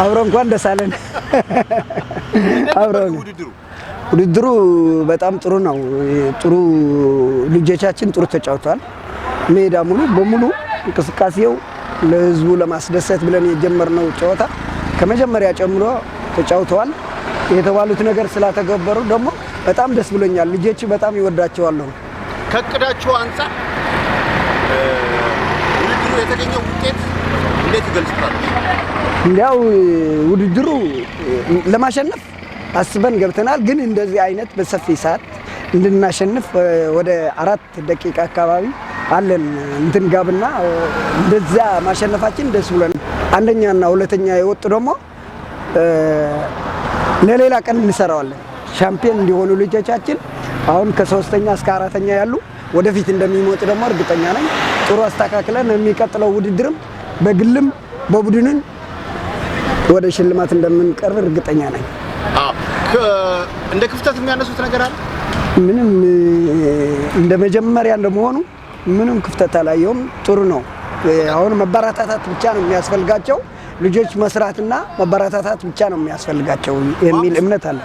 አብሮ እንኳን ደስ አለን። አብሮ ውድድሩ በጣም ጥሩ ነው። ጥሩ ልጆቻችን ጥሩ ተጫውተዋል። ሜዳ በሙሉ እንቅስቃሴው ለህዝቡ ለማስደሰት ብለን የጀመርነው ጨዋታ ከመጀመሪያ ጨምሮ ተጫውተዋል። የተባሉት ነገር ስላተገበሩ ደግሞ በጣም ደስ ብሎኛል። ልጆች በጣም ይወዳቸዋል። ከቅዳቸው አንፃር ውድድሩ የተገኘው ውጤት እንዴት ይገልጻል? እንዲያው ውድድሩ ለማሸነፍ አስበን ገብተናል። ግን እንደዚህ አይነት በሰፊ ሰዓት እንድናሸንፍ ወደ 4 ደቂቃ አካባቢ አለን እንትን ጋብና እንደዛ ማሸነፋችን ደስ ብሎን አንደኛና ሁለተኛ የወጡ ደግሞ ለሌላ ቀን እንሰራዋለን። ሻምፒዮን እንዲሆኑ ልጆቻችን አሁን ከ3ኛ እስከ 4ኛ ያሉ ወደፊት እንደሚሞት ደግሞ እርግጠኛ ነኝ። ጥሩ አስተካክለን የሚቀጥለው ውድድርም በግልም በቡድንን ወደ ሽልማት እንደምንቀርብ እርግጠኛ ነኝ። እንደ ክፍተት የሚያነሱት ነገር አለ? ምንም እንደ መጀመሪያ እንደመሆኑ ምንም ክፍተት አላየውም። ጥሩ ነው። አሁን መበረታታት ብቻ ነው የሚያስፈልጋቸው። ልጆች መስራትና መበረታታት ብቻ ነው የሚያስፈልጋቸው የሚል እምነት አለ።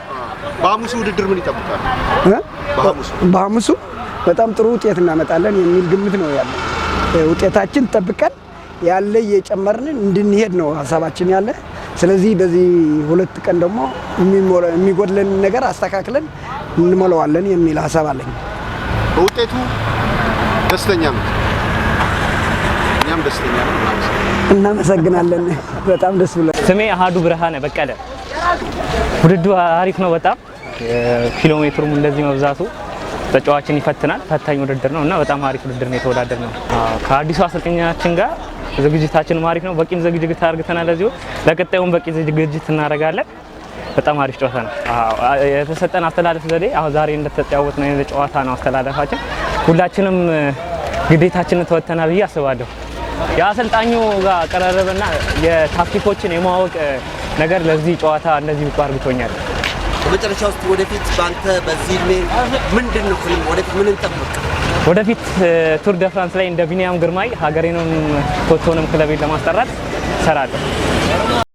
በሐሙሱ ውድድር ምን ይጠብቃል? በሐሙሱ በጣም ጥሩ ውጤት እናመጣለን የሚል ግምት ነው ያለው። ውጤታችን ጠብቀን ያለ እየጨመርን እንድንሄድ ነው ሐሳባችን ያለ። ስለዚህ በዚህ 2 ቀን ደግሞ የሚጎድለን ነገር አስተካክለን እንሞላዋለን የሚል ሐሳብ አለኝ። በውጤቱ ደስተኛ ነው። እኛም ደስተኛ ነን። እናመሰግናለን። በጣም ደስ ብሎናል። ስሜ አሃዱ ብርሃነ በቀለ። ውድድሩ አሪፍ ነው በጣም ኪሎ ሜትሩም እንደዚህ መብዛቱ ተጫዋችን ይፈትናል። ፈታኝ ውድድር ነው እና በጣም አሪፍ ውድድር ነው የተወዳደርነው። ከአዲሱ አሰልጣኛችን ጋር ዝግጅታችን አሪፍ ነው። በቂም ዝግጅት አድርገናል። ለዚሁ ለቀጣዩም በቂ ዝግጅት እናደርጋለን። በጣም አሪፍ ጨዋታ ነው። የተሰጠን አስተላለፍ ዘዴ አሁን ዛሬ እንደተጫወት ነው የጨዋታ ነው አስተላለፋችን። ሁላችንም ግዴታችንን ተወጥተናል ብዬ አስባለሁ። የአሰልጣኙ ጋር ቀረረበና የታክቲኮችን የማወቅ ነገር ለዚህ ጨዋታ እንደዚህ ብቁ አድርጎኛል። በመጨረሻ ውስጥ ወደፊት ባንተ በዚህ እድሜ ምንድነው ወደፊት ምን እንጠብቅ? ወደፊት ቱር ደ ፍራንስ ላይ እንደ ቢኒያም ግርማይ ሀገሬንም ቶቶንም ክለቤን ለማስጠራት እሰራለሁ።